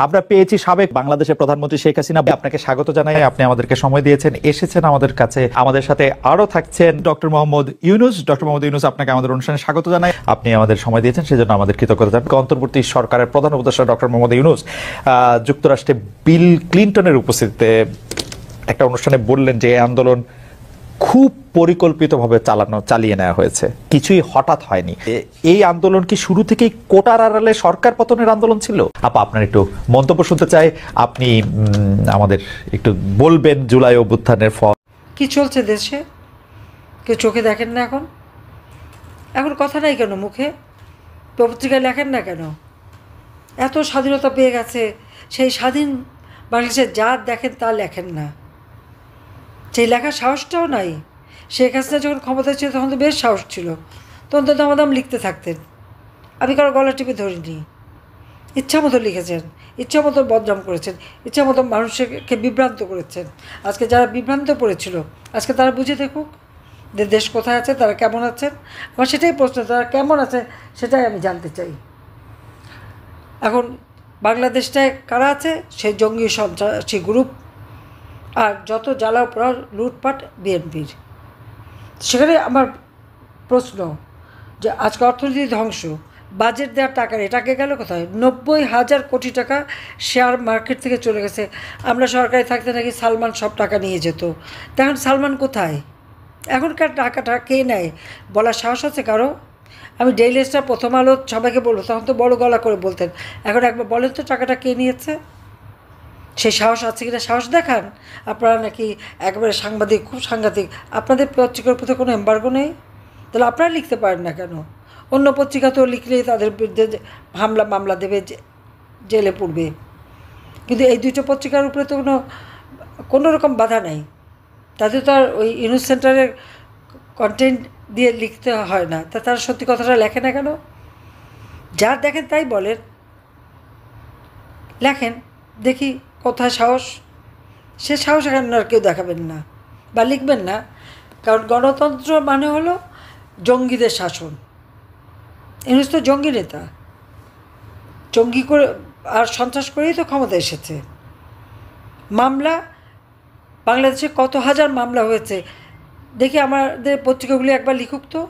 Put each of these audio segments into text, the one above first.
আমরা পেয়েছি সাবেক বাংলাদেশের প্রধানমন্ত্রী শেখ হাসিনা। আপনাকে স্বাগত জানাই, আপনি আমাদেরকে সময় দিয়েছেন, এসেছেন আমাদের কাছে। আমাদের সাথে আরো থাকছেন ডক্টর মোহাম্মদ ইউনূস। ডক্টর মোহাম্মদ ইউনূস, আপনাকে আমাদের অনুষ্ঠানে স্বাগত জানাই। আপনি আমাদের সময় দিয়েছেন, সেজন্য আমাদের কৃতজ্ঞতা জানাই। অন্তর্বর্তী সরকারের প্রধান উপদেষ্টা ডক্টর মোহাম্মদ ইউনূস যুক্তরাষ্ট্রে বিল ক্লিনটনের উপস্থিতিতে একটা অনুষ্ঠানে বললেন যে আন্দোলন খুব পরিকল্পিতভাবে চালিয়ে নেওয়া হয়েছে, কিছুই হঠাৎ হয়নি। এই আন্দোলন কি শুরু থেকেই কোটার আড়ালে সরকার পতনের আন্দোলন ছিল? আপা, আপনার একটু মন্তব্য শুনতে চাই। আপনি আমাদের একটু বলবেন জুলাই অভ্যুত্থানের ফল কি চলছে দেশে, কেউ চোখে দেখেন না? এখন কথা নাই কেন মুখে? পত্রিকায় লেখেন না কেন? এত স্বাধীনতা পেয়ে গেছে, সেই স্বাধীন বাংলাদেশের যা দেখেন তা লেখেন না। সেই লেখার সাহসটাও নাই। শেখ হাসিনা যখন ক্ষমতায় ছিল তখন তো বেশ সাহস ছিল, তখন তো দাম লিখতে থাকতেন। আমি কারো গলা টিপে ধরিনি। ইচ্ছা মতো লিখেছেন, ইচ্ছা মতো বদনাম করেছেন, ইচ্ছা মতো মানুষকে বিভ্রান্ত করেছেন। আজকে যারা বিভ্রান্ত পড়েছিল, আজকে তারা বুঝে দেখুক যে দেশ কোথায় আছে, তারা কেমন আছেন। আমার সেটাই প্রশ্ন, তারা কেমন আছে সেটাই আমি জানতে চাই। এখন বাংলাদেশটায় কারা আছে? সেই জঙ্গি সন্ত্রাসী গ্রুপ, আর যত জ্বালা পোড়া লুটপাট বিএনপির। সেখানে আমার প্রশ্ন যে আজকে অর্থনীতি ধ্বংস, বাজেট দেওয়ার টাকা এটাকে গেল কোথায়? 90,000 কোটি টাকা শেয়ার মার্কেট থেকে চলে গেছে। আমরা সরকারি থাকতে নাকি সালমান সব টাকা নিয়ে যেত, তখন সালমান কোথায়? এখনকার টাকাটা কে নেয় বলার সাহস আছে কারো? আমি ডেইলি স্টার, প্রথম আলো সবাইকে বলবো, তখন তো বড় গলা করে বলতেন। এখন একবার বলেন তো টাকাটা কে নিয়েছে? সেই সাহস আছে কিনা সাহস দেখান। আপনারা নাকি একবারে সাংবাদিক, খুব সাংঘাতিক। আপনাদের পত্রিকার প্রতি কোনো এম্বার্গো নেই, তাহলে আপনারা লিখতে পারেন না কেন? অন্য পত্রিকা তো লিখলেই তাদের বিরুদ্ধে মামলা দেবে, জেলে পড়বে। কিন্তু এই দুটো পত্রিকার উপরে তো কোনো রকম বাধা নাই। তাদের তো আর ওই ইউনুস সেন্টারের কন্টেন্ট দিয়ে লিখতে হয় না, তা তারা সত্যি কথাটা লেখে না কেন? যা দেখেন তাই বলেন, লেখেন, দেখি কোথায় সাহস। সে সাহস এখন আর কেউ দেখাবেন না বা লিখবেন না, কারণ গণতন্ত্র মানে হলো জঙ্গিদের শাসন। ইউনূস তো জঙ্গি নেতা, জঙ্গি করে আর সন্ত্রাস করেই তো ক্ষমতা এসেছে। মামলা বাংলাদেশে কত হাজার মামলা হয়েছে দেখি, আমাদের পত্রিকাগুলি একবার লিখুক তো,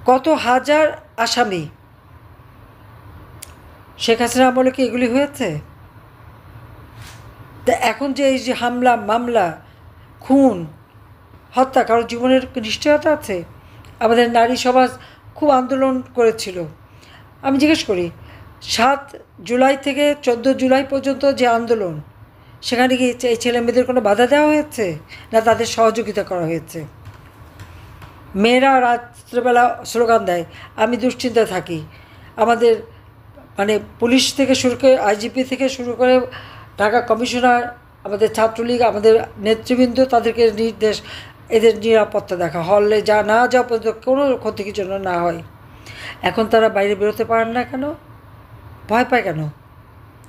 কত হাজার আসামি। শেখ হাসিনা আমলে কি এগুলি হয়েছে? তা এখন যে এই যে হামলা, মামলা, খুন, হত্যা, কারো জীবনের নিশ্চয়তা আছে? আমাদের নারী সমাজ খুব আন্দোলন করেছিল। আমি জিজ্ঞেস করি, 7 জুলাই থেকে 14 জুলাই পর্যন্ত যে আন্দোলন, সেখানে কি এই ছেলে মেয়েদের কোনো বাধা দেওয়া হয়েছে, না তাদের সহযোগিতা করা হয়েছে? মেয়েরা রাত্রেবেলা স্লোগান দেয়, আমি দুশ্চিন্তায় থাকি। আমাদের মানে পুলিশ থেকে শুরু করে, আইজিপি থেকে শুরু করে ঢাকা কমিশনার, আমাদের ছাত্রলীগ, আমাদের নেতৃবৃন্দ, তাদেরকে নির্দেশ এদের নিরাপত্তা দেখা, হলে যা না যাওয়া পর্যন্ত কোনো ক্ষতির জন্য না হয়। এখন তারা বাইরে বেরোতে পারেন না কেন? ভয় পায় কেন?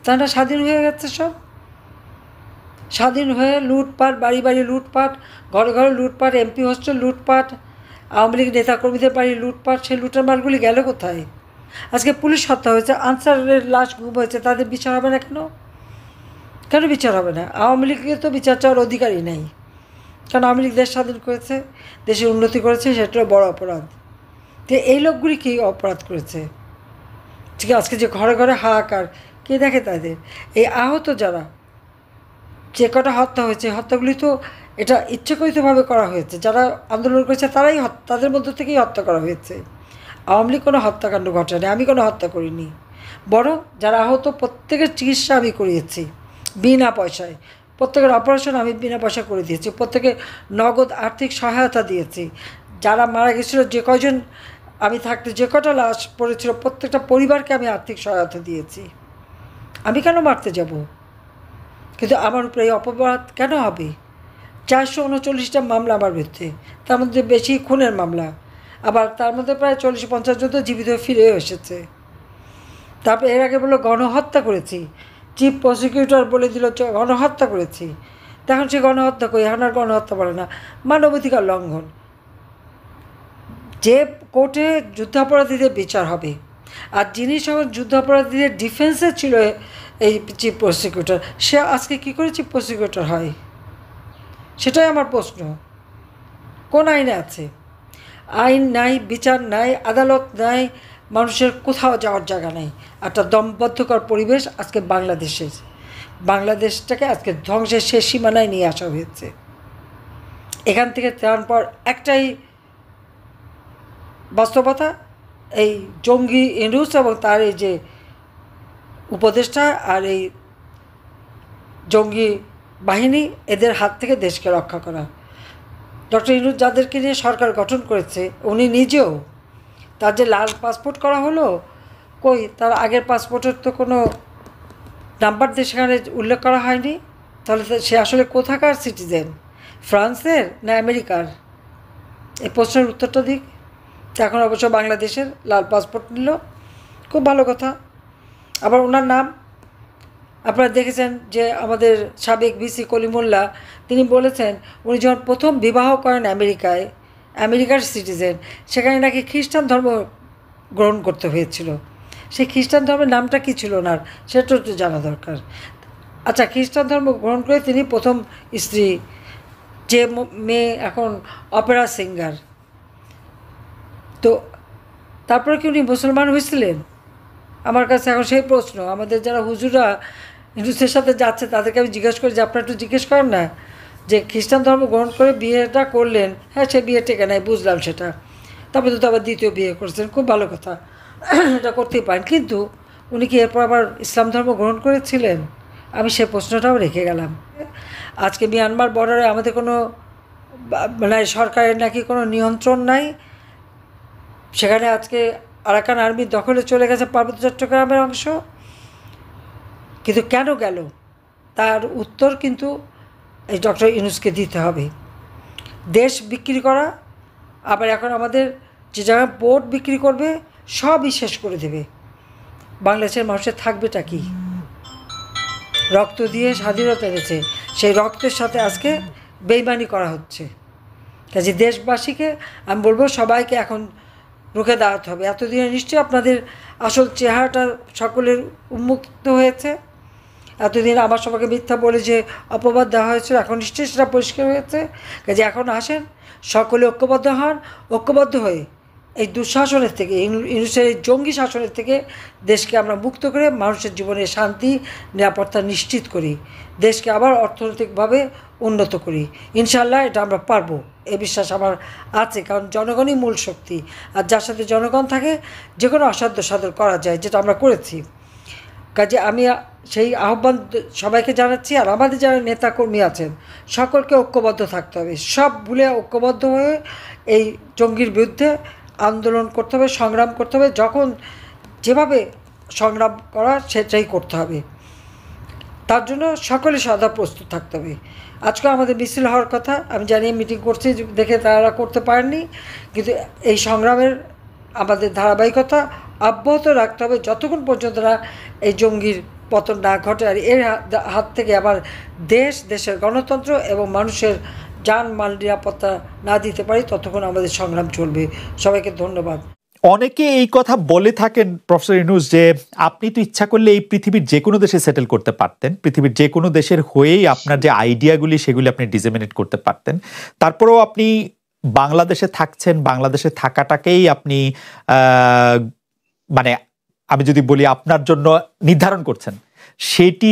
তারা স্বাধীন হয়ে গেছে, সব স্বাধীন হয়ে লুটপাট, বাড়ি বাড়ি লুটপাট, ঘরে ঘরে লুটপাট, এমপি হোস্টেল লুটপাট, আওয়ামী লীগ নেতাকর্মীদের বাড়ি লুটপাট। সেই লুটের মালগুলি গেল কোথায়? আজকে পুলিশ হত্যা হয়েছে, আনসারের লাশ গুম হয়েছে, তাদের বিচার হবে না কেন? কেন বিচার হবে না? আওয়ামী লীগের তো বিচার চাওয়ার অধিকারই নেই, কারণ আওয়ামী লীগ দেশ স্বাধীন করেছে, দেশের উন্নতি করেছে, সেটা বড় অপরাধ। তো এই লোকগুলি কী অপরাধ করেছে? ঠিক আজকে যে ঘরে ঘরে হাহাকার, কে দেখে তাদের? এই আহত যারা, যে কটা হত্যা হয়েছে, হত্যাগুলি তো এটা ইচ্ছাকৃতভাবে করা হয়েছে। যারা আন্দোলন করেছে তারাই, তাদের মধ্য থেকেই হত্যা করা হয়েছে। আওয়ামী লীগ কোনো হত্যাকাণ্ড ঘটায়নি, আমি কোনো হত্যা করিনি। বরং যারা আহত প্রত্যেকের চিকিৎসা আমি করিয়েছি বিনা পয়সায়, প্রত্যেকের অপারেশন আমি বিনা পয়সা করে দিয়েছি, প্রত্যেকে নগদ আর্থিক সহায়তা দিয়েছি। যারা মারা গেছিলো, যে কয়জন আমি থাকতে যে কটা লাশ পড়েছিল, প্রত্যেকটা পরিবারকে আমি আর্থিক সহায়তা দিয়েছি। আমি কেন মারতে যাব? কিন্তু আমার উপরে এই অপবাদ কেন হবে? 439টা মামলা আমার বিরুদ্ধে, তার মধ্যে বেশি খুনের মামলা, আবার তার মধ্যে প্রায় 40-50 জন তো জীবিত ফিরেও এসেছে। তারপর এর আগে বললো গণহত্যা করেছি, চিফ প্রসিকিউটর বলে দিল গণহত্যা করেছি। তখন সে গণহত্যা করি, এখন আর গণহত্যা বলে না, মানবাধিকার লঙ্ঘন। যে কোর্টে যুদ্ধাপরাধীদের বিচার হবে, আর যিনি সব যুদ্ধাপরাধীদের ডিফেন্সে ছিল এই চিফ প্রসিকিউটর, সে আজকে কী করে চিফ প্রসিকিউটর হয়? সেটাই আমার প্রশ্ন। কোন আইনে আছে? আইন নাই, বিচার নাই, আদালত নাই, মানুষের কোথাও যাওয়ার জায়গা নেই। একটা দমবদ্ধকর পরিবেশ আজকে বাংলাদেশের। বাংলাদেশটাকে আজকে ধ্বংসের শেষ সীমানায় নিয়ে আসা হয়েছে। এখান থেকে ত্রাণ পর একটাই বাস্তবতা, এই জঙ্গি ইউনূস এবং তার এই যে উপদেষ্টা আর এই জঙ্গি বাহিনী, এদের হাত থেকে দেশকে রক্ষা করা। ডক্টর ইউনূস যাদেরকে নিয়ে সরকার গঠন করেছে, উনি নিজেও, তার যে লাল পাসপোর্ট করা হলো, কই তার আগের পাসপোর্টের তো কোনো নাম্বার দিয়ে সেখানে উল্লেখ করা হয়নি। তাহলে সে আসলে কোথাকার সিটিজেন, ফ্রান্সের না আমেরিকার? এই প্রশ্নের উত্তরটা দিক। এখন অবশ্য বাংলাদেশের লাল পাসপোর্ট নিল, খুব ভালো কথা। আবার ওনার নাম আপনারা দেখেছেন যে আমাদের সাবেক ভিসি কলিমুল্লাহ, তিনি বলেছেন উনি যখন প্রথম বিবাহ করেন আমেরিকায়, আমেরিকার সিটিজেন, সেখানে নাকি খ্রিস্টান ধর্ম গ্রহণ করতে হয়েছিল। সেই খ্রিস্টান ধর্মের নামটা কী ছিল ওনার, সেটা একটু জানা দরকার। আচ্ছা, খ্রিস্টান ধর্ম গ্রহণ করে তিনি প্রথম স্ত্রী, যে মেয়ে এখন অপেরা সিঙ্গার, তো তারপরে কি উনি মুসলমান হয়েছিলেন? আমার কাছে এখন সেই প্রশ্ন। আমাদের যারা হুজুরা হিন্দুদের সাথে যাচ্ছে তাদেরকে আমি জিজ্ঞেস করি যে আপনারা একটু জিজ্ঞেস করেন না যে খ্রিস্টান ধর্ম গ্রহণ করে বিয়েটা করলেন, হ্যাঁ সে বিয়ে টেকে নাই, বুঝলাম সেটা, তারপরে তো আবার দ্বিতীয় বিয়ে করছেন, খুব ভালো কথা, এটা করতেই পারেন, কিন্তু উনি কি এরপর আবার ইসলাম ধর্ম গ্রহণ করেছিলেন? আমি সে প্রশ্নটাও রেখে গেলাম। আজকে মিয়ানমার বর্ডারে আমাদের কোনো মানে সরকারের নাকি কোনো নিয়ন্ত্রণ নাই, সেখানে আজকে আরাকান আর্মি দখলে চলে গেছে পার্বত্য চট্টগ্রামের অংশ, কিন্তু কেন গেল তার উত্তর কিন্তু এই ডক্টর ইউনূসকে দিতে হবে। দেশ বিক্রি করা, আবার এখন আমাদের যে জায়গায় পোর্ট বিক্রি করবে সবই শেষ করে দেবে। বাংলাদেশের মানুষের থাকবেটা কি? রক্ত দিয়ে স্বাধীনতা এনেছে, সেই রক্তের সাথে আজকে বেইমানি করা হচ্ছে। কাজে দেশবাসীকে আমি বলবো সবাইকে এখন রুখে দাঁড়াতে হবে। এতদিনে নিশ্চয়ই আপনাদের আসল চেহারাটা সকলের উন্মুক্ত হয়েছে। এতদিন আমার সবাইকে মিথ্যা বলে যে অপবাদ দেওয়া হয়েছিল, এখন নিশ্চয়ই সেটা পরিষ্কার হয়েছে। কাজে এখন আসেন, সকলে ঐক্যবদ্ধ হন, ঐক্যবদ্ধ হয়ে এই দুঃশাসনের থেকে, ইউনূসের এই জঙ্গি শাসনের থেকে দেশকে আমরা মুক্ত করে মানুষের জীবনে শান্তি নিরাপত্তা নিশ্চিত করি, দেশকে আবার অর্থনৈতিকভাবে উন্নত করি। ইনশাআল্লাহ এটা আমরা পারবো, এ বিশ্বাস আমার আছে, কারণ জনগণই মূল শক্তি। আর যার সাথে জনগণ থাকে যে কোনো অসাধ্য সাধন করা যায়, যেটা আমরা করেছি। কাজে আমি সেই আহ্বান সবাইকে জানাচ্ছি। আর আমাদের যারা নেতাকর্মী আছেন সকলকে ঐক্যবদ্ধ থাকতে হবে, সব ভুলে ঐক্যবদ্ধ হয়ে এই জঙ্গির বিরুদ্ধে আন্দোলন করতে হবে, সংগ্রাম করতে হবে। যখন যেভাবে সংগ্রাম করা সেটাই করতে হবে, তার জন্য সকলে সদা প্রস্তুত থাকতে হবে। আজকে আমাদের মিছিল হওয়ার কথা, আমি জানি মিটিং করছি দেখে তারা করতে পারেননি, কিন্তু এই সংগ্রামের আমাদের ধারাবাহিকতা অব্যাহত রাখতে হবে যতক্ষণ পর্যন্ত না এই জঙ্গির পতন না ঘটে। আর এর হাত থেকে আবার দেশের গণতন্ত্র এবং মানুষের জান মাল নিরাপত্তা না দিতে পারি, ততক্ষণ আমাদের সংগ্রাম চলবে। সবাইকে ধন্যবাদ। অনেকে এই কথা বলে থাকেন প্রফেসর ইউনূস যে আপনি তো ইচ্ছা করলে এই পৃথিবীর যে কোনো দেশে সেটেল করতে পারতেন, পৃথিবীর যে কোনো দেশের হয়েই আপনার যে আইডিয়াগুলি সেগুলি আপনি ডিসেমিনেট করতে পারতেন, তারপরেও আপনি বাংলাদেশে থাকছেন, বাংলাদেশে থাকাটাকেই আপনি মানে আমি যদি বলি আপনার জন্য নির্ধারণ করছেন, সেটি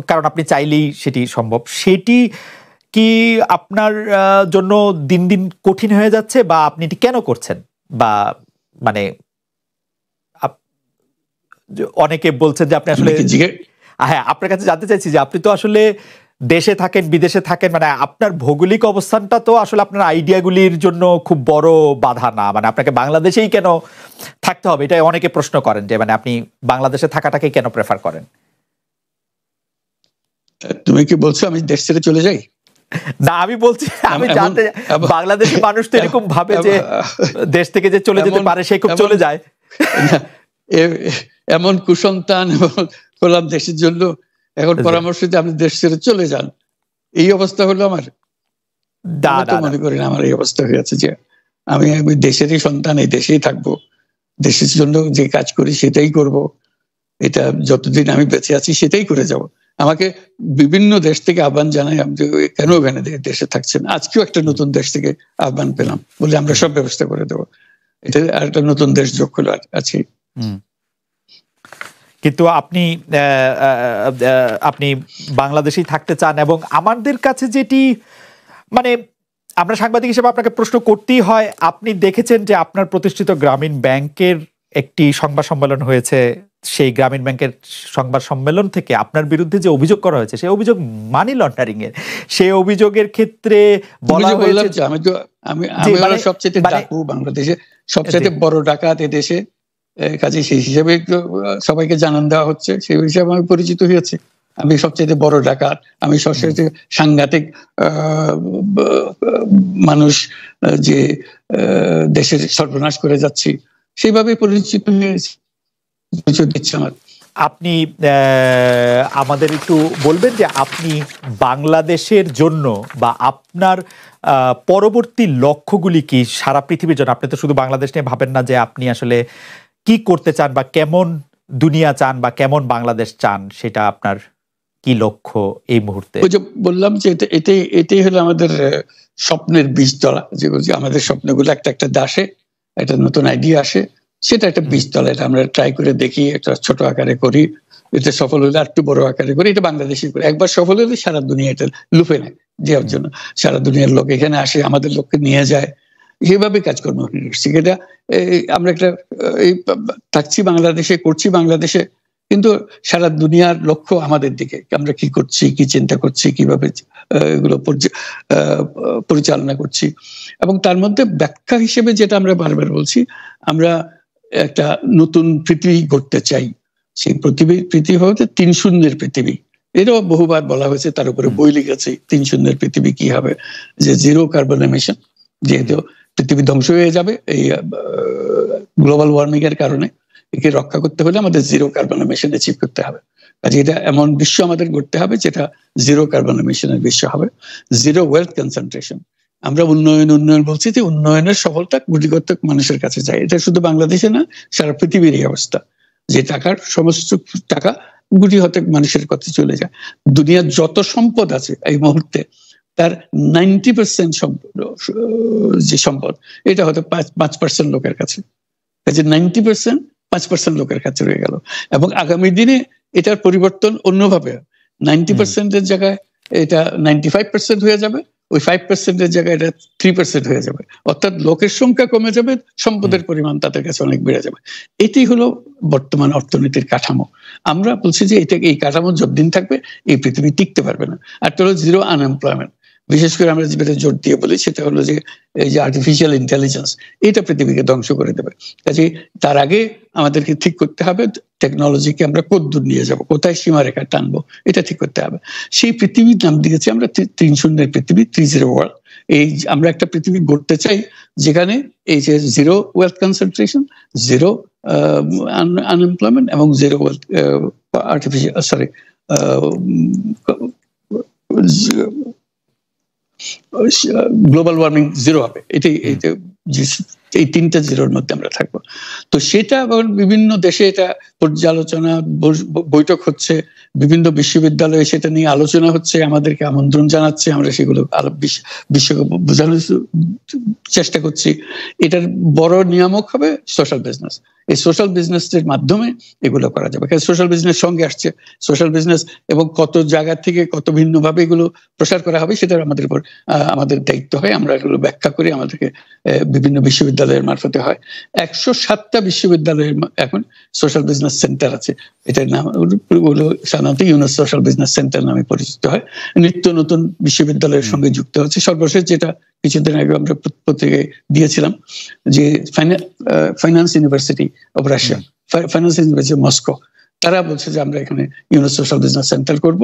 কারণ আপনি চাইলেই সেটি সম্ভব, সেটি কি আপনার জন্য দিন দিন কঠিন হয়ে যাচ্ছে, বা আপনি এটি কেন করছেন? বা মানে অনেকে বলছেন যে আপনি আসলে, হ্যাঁ আপনার কাছে জানতে চাইছি যে আপনি তো আসলে দেশে থাকেন বিদেশে থাকেন, মানে আপনার ভৌগোলিক অবস্থানটা তো আসলে আপনার আইডিয়াগুলির জন্য খুব বড় বাধা না, মানে আপনাকে বাংলাদেশেই কেন থাকতে হবে, এটা অনেকে প্রশ্ন করেন যে মানে আপনি বাংলাদেশে থাকাটাকে কেন প্রেফার করেন? তুমি কি বলছো আমি দেশ ছেড়ে চলে যাই? না, আমি বলছি আমি জানতে, বাংলাদেশের মানুষ তো এরকম ভাবে যে দেশ থেকে যে চলে যেতে পারে সে খুব চলে যায়, এমন কুসন্তান হলাম দেশের জন্য, এখন পরামর্শ দিয়ে আপনি দেশ ছেড়ে চলে যান, এই অবস্থা হলো আমার। মনে করি না আমার এই অবস্থা হয়ে আছে যে আমি দেশেরই সন্তান, এই দেশেই থাকবো, দেশের জন্য যে কাজ করি সেটাই করব, এটা যতদিন আমি বেঁচে আছি সেটাই করে যাব। আমাকে বিভিন্ন দেশ থেকে আহ্বান জানাই, আমি কেন ওখানে দেশে থাকছেন। আজকেও একটা নতুন দেশ থেকে আহ্বান পেলাম, বলে আমরা সব ব্যবস্থা করে দেবো। এটা আর একটা নতুন দেশ যোগ হলো আছে। কিন্তু আপনি বাংলাদেশেই থাকতে চান, এবং আমাদের কাছে যেটি মানে আমরা সাংবাদিক হিসেবে আপনাকে প্রশ্ন করতেই হয়, আপনি দেখেছেন যে আপনার প্রতিষ্ঠিত গ্রামীণ ব্যাংকের একটি সংবাদ সম্মেলন হয়েছে, সেই গ্রামীণ ব্যাংকের সংবাদ সম্মেলন থেকে আপনার বিরুদ্ধে যে অভিযোগ করা হয়েছে সেই অভিযোগ মানি লন্ডারিং এর। সেই অভিযোগের ক্ষেত্রে বলা হয়েছে আমি সবচেয়ে ডাকু বাংলাদেশে সবচেয়ে বড় ডাকাত এদেশে, কাজে সেই হিসাবে সবাইকে জানান দেওয়া হচ্ছে, সেই হিসাবে আমি পরিচিত হয়েছি। আমি সবচেয়ে বড় ডাকাত, আমি সবচেয়ে সাংঘাতিক মানুষ যে দেশের সর্বনাশ করে যাচ্ছি, সেইভাবে পরিচিত হয়েছি। আপনি আমাদের একটু বলবেন যে আপনি বাংলাদেশের জন্য বা আপনার পরবর্তী লক্ষ্যগুলি কি সারা পৃথিবীর জন্য? আপনি তো শুধু বাংলাদেশ নিয়ে ভাবেন না, যে আপনি আসলে কি করতে চান বা কেমন দুনিয়া চান বা কেমন বাংলাদেশ চান, সেটা আপনার কি লক্ষ্য এই মুহূর্তে? ওই যে বললাম যে এটাই হলো আমাদের স্বপ্নের বীজতলা, যে আমাদের স্বপ্নগুলো একটা দাসে একটা নতুন আইডিয়া আসে, সেটা একটা বীজতলা। এটা আমরা ট্রাই করে দেখি, একটা ছোট আকারে করি, এটা সফল হলে আর একটু বড় আকারে করি, এটা বাংলাদেশি করি। একবার সফল হলে সারা দুনিয়া এটা লুফে নেয় দেওয়ার জন্য, সারা দুনিয়ার লোক এখানে আসে, আমাদের লোককে নিয়ে যায়, এইভাবে কাজকর্ম করছি। এটা আমরা একটা থাকছি বাংলাদেশে, করছি বাংলাদেশে, কিন্তু সারা দুনিয়ার লক্ষ্য আমাদের দিকে, আমরা কি করছি, কি চিন্তা করছি, কিভাবে এগুলো পরিচালনা করছি। এবং তার মধ্যে ব্যাখ্যা হিসেবে যেটা আমরা বারবার বলছি, আমরা একটা নতুন পৃথিবী গড়তে চাই। সেই পৃথিবী হচ্ছে 3 শূন্যের পৃথিবী, এটাও বহুবার বলা হয়েছে, তার উপরে বই লিখেছে। 3 শূন্যের পৃথিবী কি হবে, যে 0 কার্বন এমিশন, যেহেতু পৃথিবী ধ্বংস হয়ে যাবে এই গ্লোবাল ওয়ার্মিং এর কারণে, একে রক্ষা করতে হলে আমাদের 0 কার্বন এমিশন অ্যাচিভ করতে হবে। কাজে এটা এমন বিশ্ব আমাদের গড়তে হবে যেটা 0 কার্বন এমিশনের বিশ্ব হবে। 0 ওয়েলথ কনসেন্ট্রেশন। আমরা উন্নয়ন বলছি, যে উন্নয়নের সফলতা গুটিগত মানুষের কাছে যায়। এটা শুধু বাংলাদেশে না, সারা পৃথিবীর এই অবস্থা, যে সমস্ত টাকা গুটি হতে মানুষের কাছে চলে যায়। দুনিয়ার যত সম্পদ আছে এই মুহূর্তে, তার 90% যে সম্পদ, এটা হয়তো 5% লোকের কাছে। কাজে 90% 5% লোকের কাছে রয়ে গেল, এবং আগামী দিনে এটার পরিবর্তন অন্যভাবে 90%-এর জায়গায় এটা 95% হয়ে যাবে, ওই 5%-এর জায়গায় এটা 3% হয়ে যাবে। অর্থাৎ লোকের সংখ্যা কমে যাবে, সম্পদের পরিমাণ তাদের কাছে অনেক বেড়ে যাবে। এটি হলো বর্তমান অর্থনীতির কাঠামো। আমরা বলছি যে এই কাঠামো যতদিন থাকবে এই পৃথিবী টিকতে পারবে না। আর তো হলো 0 আনএমপ্লয়মেন্ট। বিশেষ করে আমরা যেটা জোর দিয়ে বলি, সেটা হলো যে এই যে আর্টিফিশিয়াল ইন্টেলিজেন্স, এটা পৃথিবীকে ধ্বংস করে দেবে। কাজে তার আগে আমাদেরকে ঠিক করতে হবে টেকনোলজিকে আমরা কতদূর নিয়ে যাব, কোথায় সীমারেখা টানবো, এটা ঠিক করতে হবে। সেই পৃথিবীর নাম দিয়েছি আমরা 3 শূন্যের পৃথিবী, 30 ওয়ার্ল্ড। এই আমরা একটা পৃথিবী গড়তে চাই যেখানে এই যে 0 ওয়েলথ কনসেন্ট্রেশন, 0 আনএমপ্লয়মেন্ট এবং 0 ওয়েলথ গ্লোবাল ওয়ার্মিং 0 হবে। এই 3টা 0-র মধ্যে আমরা থাকবো। তো সেটা বিভিন্ন দেশে এটা পর্যালোচনা বৈঠক হচ্ছে, বিভিন্ন বিশ্ববিদ্যালয়ে সেটা নিয়ে আলোচনা হচ্ছে, আমাদেরকে আমন্ত্রণ জানাচ্ছে, আমরা সেগুলো বিশ্বকে বোঝানোর চেষ্টা করছি। এটার বড় নিয়ামক হবে সোশ্যাল বিজনেস। এই সোশ্যাল বিজনেসের মাধ্যমে এগুলো করা যাবে। সোশ্যাল বিজনেস সঙ্গে আসছে, সোশ্যাল বিজনেস এবং কত জায়গা থেকে কত ভিন্নভাবে এগুলো প্রসার করা হবে, সেটা আমাদের উপর আমাদের দায়িত্ব হয়। আমরা এগুলো ব্যাখ্যা করি, আমাদেরকে বিভিন্ন বিশ্ববিদ্যালয়ের মারফতে হয়। 107টা বিশ্ববিদ্যালয়ের এখন সোশ্যাল বিজনেস সেন্টার আছে। এটার নাম হলো সাধারণত ইউনুস সোশ্যাল বিজনেস সেন্টার নামে পরিচিত হয়। নিত্য নতুন বিশ্ববিদ্যালয়ের সঙ্গে যুক্ত হচ্ছে। সর্বশেষ যেটা কিছুদিন আগে আমরা পত্রিকায় দিয়েছিলাম, যে finance university of Russia, finance university Moscow, তারা বলছে যে আমরা এখানে ইউনুস সোশ্যাল বিজনেস সেন্টার করব,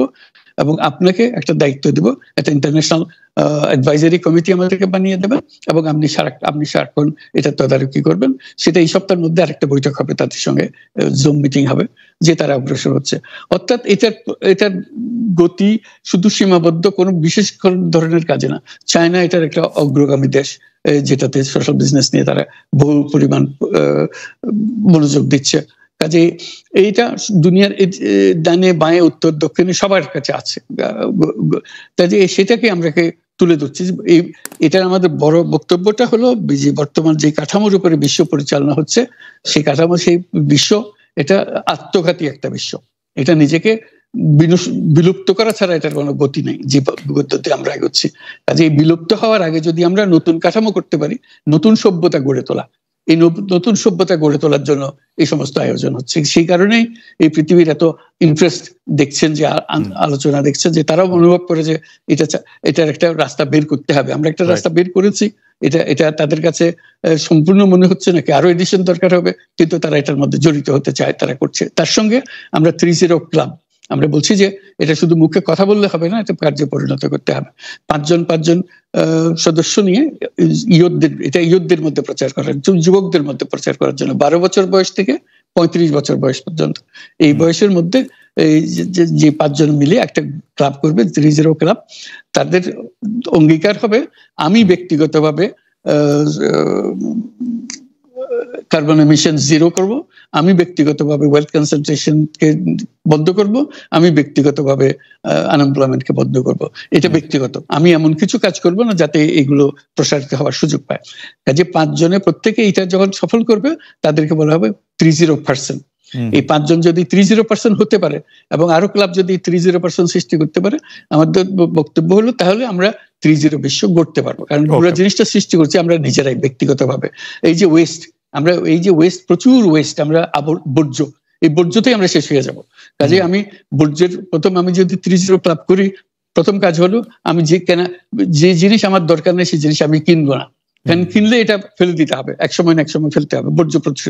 এবং আপনাকে একটা দায়িত্ব দেব, একটা ইন্টারন্যাশনাল অ্যাডভাইজারি কমিটি আমাদেরকে বানিয়ে দেবেন, এবং আপনি সারাক্ষণ এটা তদারকি করবেন। সেটা এই সপ্তাহের মধ্যে আরেকটা বৈঠক হবে, তাদের সঙ্গে জুম মিটিং হবে, যে তারা অগ্রসর হচ্ছে। অর্থাৎ এটার গতি শুধু সীমাবদ্ধ কোনো বিশেষ ধরনের কাজে না। চায়না এটার একটা অগ্রগামী দেশ, যেটাতে সোশ্যাল বিজনেস নিয়ে তারা বহু পরিমাণ মনোযোগ দিচ্ছে। কাজে এইটা দুনিয়ার ডানে বাঁয়ে উত্তর দক্ষিণে সবার কাছে আছে, কাজে সেটাকে আমরাকে তুলে ধরছি। এটার আমাদের বড় বক্তব্যটা হলো যে বর্তমান যে কাঠামোর উপরে বিশ্ব পরিচালনা হচ্ছে, সেই কাঠামো, সেই বিশ্ব এটা আত্মঘাতী একটা বিশ্ব। এটা নিজেকে বিলুপ্ত করা ছাড়া এটার কোনো গতি নেই যে গতিতে আমরা এগোচ্ছি। কাজে এই বিলুপ্ত হওয়ার আগে যদি আমরা নতুন কাঠামো করতে পারি, নতুন সভ্যতা গড়ে তোলা, এই নতুন সভ্যতা গড়ে তোলার জন্য এই সমস্ত আয়োজন হচ্ছে। সেই কারণেই এই পৃথিবীর এত ইন্টারেস্ট দেখছেন, যে আলোচনা দেখছেন, যে তারাও অনুভব করে যে এটার একটা রাস্তা বের করতে হবে। আমরা একটা রাস্তা বের করেছি, এটা তাদের কাছে সম্পূর্ণ মনে হচ্ছে নাকি আরো এডিশন দরকার হবে, কিন্তু তারা এটার মধ্যে জড়িত হতে চায়, তারা করছে। তার সঙ্গে আমরা 30 ক্লাব, আমরা বলছি যে এটা শুধু মুখে কথা বললে হবে না, এটা কার্যে পরিণত করতে হবে। পাঁচজন সদস্য নিয়ে এটা ইয়ুথদের মধ্যে প্রচার করার, যুবকদের মধ্যে প্রচার করার জন্য 12 বছর বয়স থেকে 35 বছর বয়স পর্যন্ত এই বয়সের মধ্যে এই যে 5 জন মিলে একটা ক্লাব করবে, 30 ক্লাব। তাদের অঙ্গীকার হবে, আমি ব্যক্তিগতভাবে কার্বন এমিশন 0 করব, আমি ব্যক্তিগতভাবে ওয়েলথ কনসেন্ট্রেশনকে বন্ধ করব, আমি ব্যক্তিগতভাবে আনএমপ্লয়মেন্টকে বন্ধ করব। এটা ব্যক্তিগত, আমি এমন কিছু কাজ করব না যাতে এগুলো প্রসারিত হওয়ার সুযোগ পায়। কাজে 5 জনে প্রত্যেকে এটা যখন সফল করবে, তাদেরকে বলা হবে 30%। এই 5 জন যদি 30% হতে পারে এবং আরো ক্লাব যদি 30% সৃষ্টি করতে পারে, আমাদের বক্তব্য হলো তাহলে আমরা 30 বিশ্ব গড়তে পারবো। কারণ পুরো জিনিসটা সৃষ্টি করছি আমরা নিজেরাই ব্যক্তিগতভাবে। এই যে ওয়েস্ট, আমরা এই যে ওয়েস্ট, প্রচুর ওয়েস্ট, আমরা বর্জ্য, এই বর্জ্যতেই আমরা শেষ হয়ে যাব। কাজে আমি বর্জ্যের আমি যদি 30 ক্লাব করি, প্রথম কাজ হলো আমি যে জিনিস আমার দরকার নেই সেই জিনিস আমি কিনবো না, কারণ কিনলে এটা ফেলে দিতে হবে, এক সময় না এক সময় ফেলতে হবে, বর্জ্য প্রচুর।